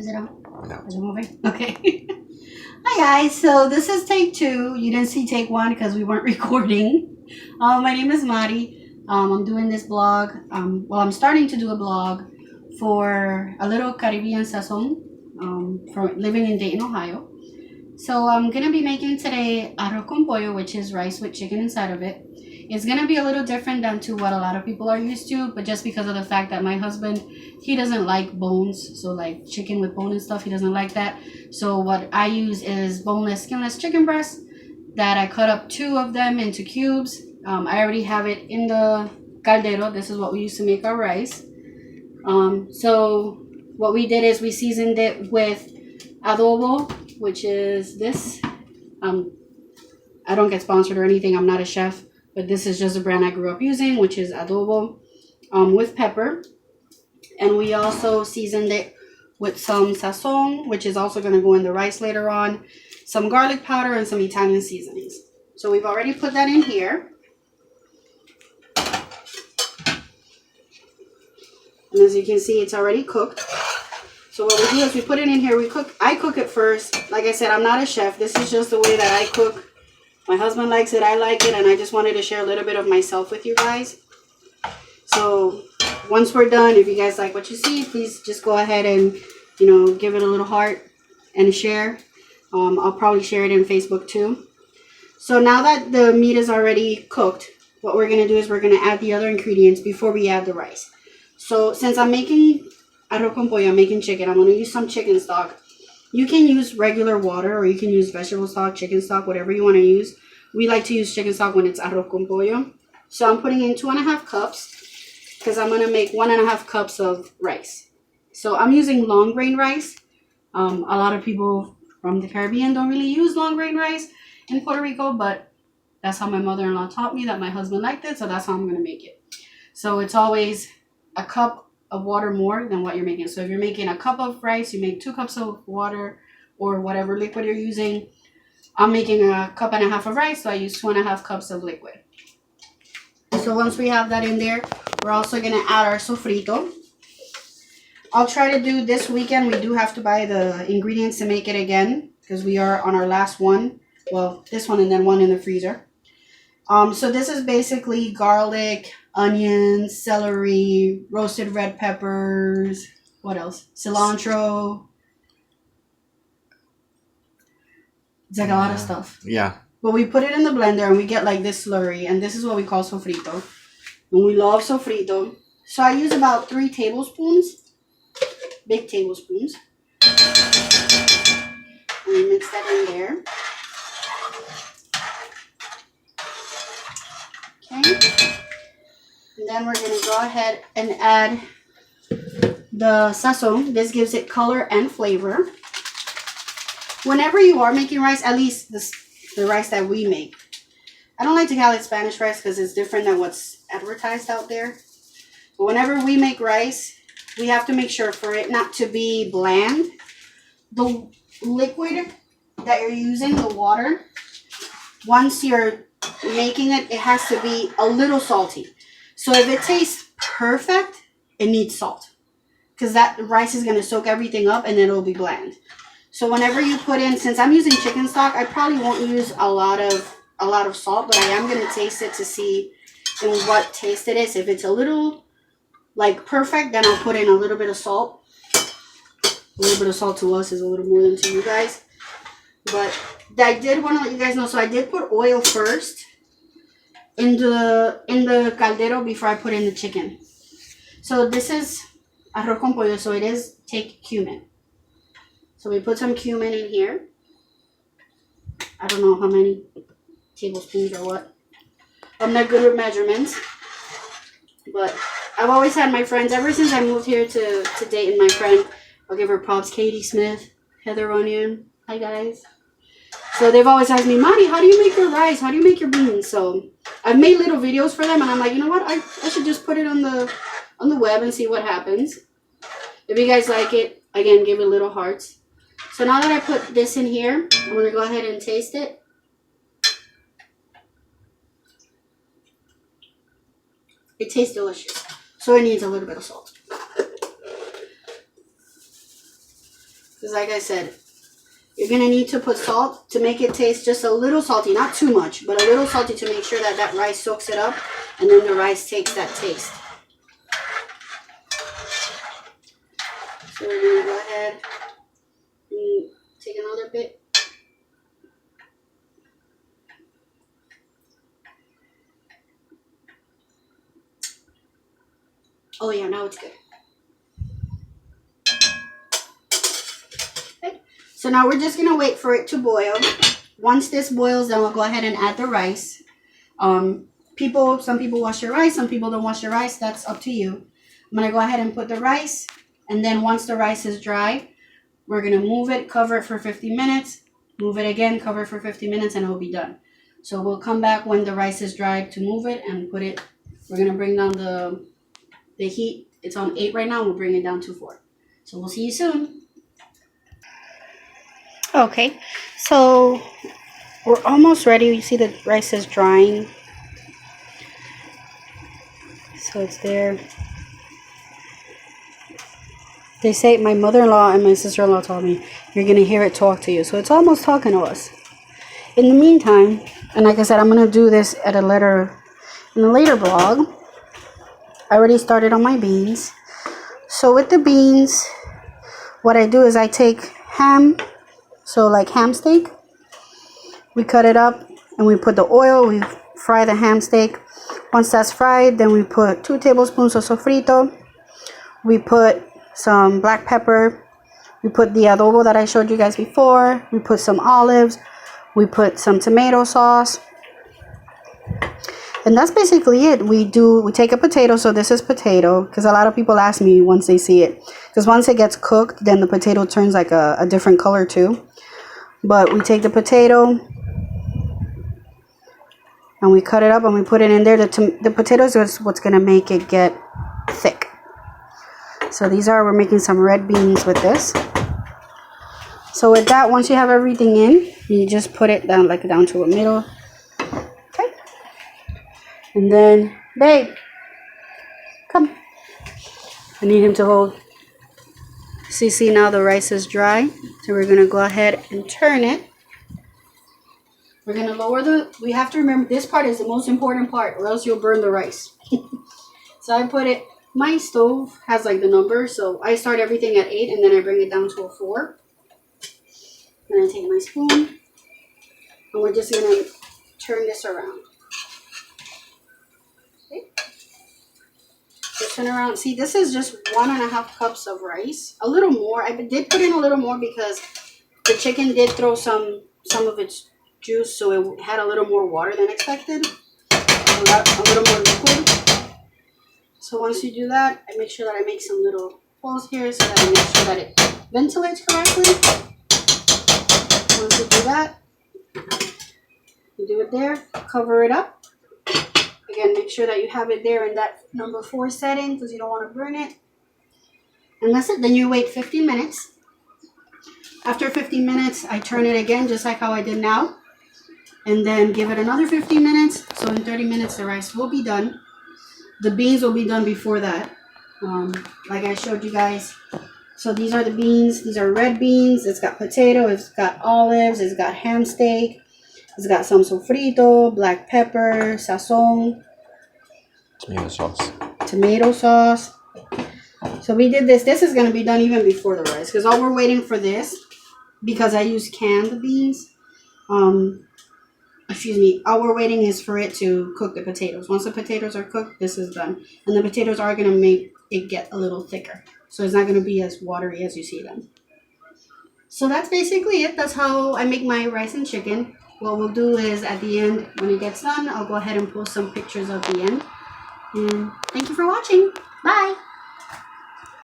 Is it on? No. Is it moving? Okay. Hi guys, so this is take 2. You didn't see take 1 because we weren't recording. My name is Mari. I'm doing this blog. I'm starting to do a blog for a little Caribbean sazon for living in Dayton, Ohio. So I'm going to be making today arroz con pollo, which is rice with chicken inside of it. It's going to be a little different than to what a lot of people are used to, but just because of the fact that my husband, he doesn't like bones, so like chicken with bone and stuff, he doesn't like that. So what I use is boneless, skinless chicken breasts that I cut up 2 of them into cubes. I already have it in the caldero. This is what we use to make our rice. So what we did is we seasoned it with adobo, which is this. I don't get sponsored or anything. I'm not a chef, but this is just a brand I grew up using, which is adobo, with pepper. And we also seasoned it with some sazon, which is also going to go in the rice later on, some garlic powder, and some Italian seasonings. So we've already put that in here. And as you can see, it's already cooked. So what we do is we put it in here. I cook it first. Like I said, I'm not a chef. This is just the way that I cook. My husband likes it, I like it, and I just wanted to share a little bit of myself with you guys. So once we're done, if you guys like what you see, please just go ahead and, give it a little heart and share. I'll probably share it in Facebook too. So now that the meat is already cooked, what we're going to do is we're going to add the other ingredients before we add the rice. So since I'm making arroz con pollo, I'm making chicken, I'm going to use some chicken stock. You can use regular water or you can use vegetable stock, chicken stock, whatever you want to use. We like to use chicken stock when it's arroz con pollo. So I'm putting in 2.5 cups because I'm going to make 1.5 cups of rice. So I'm using long grain rice. A lot of people from the Caribbean don't really use long grain rice in Puerto Rico, but that's how my mother-in-law taught me that my husband liked it, so that's how I'm going to make it. So it's always a cup of water more than what you're making. So if you're making a cup of rice, you make 2 cups of water or whatever liquid you're using. I'm making 1.5 cups of rice, so I use 2.5 cups of liquid. So once we have that in there, we're also going to add our sofrito. I'll try to do this weekend. We do have to buy the ingredients to make it again because we are on our last one. Well, this one and then one in the freezer. So this is basically garlic, onions, celery, roasted red peppers, what else? Cilantro. It's like a lot of stuff. Yeah. But we put it in the blender and we get like this slurry, and this is what we call sofrito. And we love sofrito. So I use about 3 tablespoons, big tablespoons. And we mix that in there. Okay. And then we're going to go ahead and add the sazon. This gives it color and flavor. Whenever you are making rice, at least the rice that we make, I don't like to call it Spanish rice because it's different than what's advertised out there. But whenever we make rice, we have to make sure for it not to be bland. The liquid that you're using, the water, once you're making it, it has to be a little salty. So if it tastes perfect, it needs salt because that rice is going to soak everything up and then it'll be bland. So whenever you put in, since I'm using chicken stock, I probably won't use a lot of salt, but I am going to taste it to see in what taste it is. If it's a little like perfect, then I'll put in a little bit of salt. A little bit of salt to us is a little more than to you guys. But I did want to let you guys know, so I did put oil first in the caldero before I put in the chicken. So this is arroz con pollo, so it is take cumin. So we put some cumin in here. I don't know how many tablespoons or what. I'm not good with measurements. But I've always had my friends, ever since I moved here to Dayton, my friend, I'll give her props, Katie Smith, Heather Onion. Hi guys. So they've always asked me, Mari, how do you make your rice? How do you make your beans? So I've made little videos for them and I'm like, you know what? I should just put it on the web and see what happens. If you guys like it, again, give it little hearts. So now that I put this in here, I'm going to go ahead and taste it. It tastes delicious. So it needs a little bit of salt. Because like I said, you're going to need to put salt to make it taste just a little salty. Not too much, but a little salty to make sure that that rice soaks it up. And then the rice takes that taste. So we're going to go ahead and take another bit. Oh yeah, now it's good. Okay. So now we're just gonna wait for it to boil. Once this boils, then we'll go ahead and add the rice. Some people wash their rice, some people don't wash their rice. That's up to you. I'm gonna go ahead and put the rice, and then once the rice is dry, we're gonna move it, cover it for 50 minutes, move it again, cover it for 50 minutes, and it'll be done. So we'll come back when the rice is dry to move it and put it. We're gonna bring down the heat. It's on 8 right now. We'll bring it down to 4. So we'll see you soon. Okay, so we're almost ready. You see the rice is drying. So it's there. They say, my mother-in-law and my sister-in-law told me, you're going to hear it talk to you. So it's almost talking to us. In the meantime, and like I said, I'm going to do this in a later vlog. I already started on my beans. So with the beans, what I do is I take ham, so like ham steak. We cut it up and we put the oil, we fry the ham steak. Once that's fried, then we put 2 tablespoons of sofrito. We put some black pepper. We put the adobo that I showed you guys before. We put some olives. We put some tomato sauce. And that's basically it. We take a potato. So this is potato, because a lot of people ask me once they see it, because once it gets cooked, then the potato turns like a different color too. But we take the potato and we cut it up and we put it in there. The potato is what's going to make it get thick. So we're making some red beans with this. So with that, once you have everything in, you just put it down to a middle. Okay. And then, babe, come. I need him to hold. See, now the rice is dry. So we're going to go ahead and turn it. We're going to lower we have to remember this part is the most important part, or else you'll burn the rice. So I put it, my stove has like the number, so I start everything at 8 and then I bring it down to a 4. And I take my spoon and we're just going to turn this around. Okay. So turn around. See, this is just 1.5 cups of rice. A little more. I did put in a little more because the chicken did throw some of its juice, so it had a little more water than expected. So that's a little more liquid. So once you do that, I make sure that I make some little holes here so that I make sure that it ventilates correctly. Once you do that, you do it there, cover it up. Again, make sure that you have it there in that number 4 setting because you don't want to burn it. And that's it. Then you wait 15 minutes. After 15 minutes, I turn it again just like how I did now. And then give it another 15 minutes. So in 30 minutes, the rice will be done. The beans will be done before that. Like I showed you guys. So these are the beans. These are red beans. It's got potato. It's got olives. It's got ham steak. It's got some sofrito, black pepper, sazon. Tomato sauce. So we did this. This is going to be done even before the rice. Because all we're waiting for this, because I use canned beans. All we're waiting is for it to cook the potatoes. Once the potatoes are cooked, this is done. And the potatoes are going to make it get a little thicker. So it's not going to be as watery as you see them. So that's basically it. That's how I make my rice and chicken. What we'll do is at the end, when it gets done, I'll go ahead and post some pictures of the end. And thank you for watching. Bye.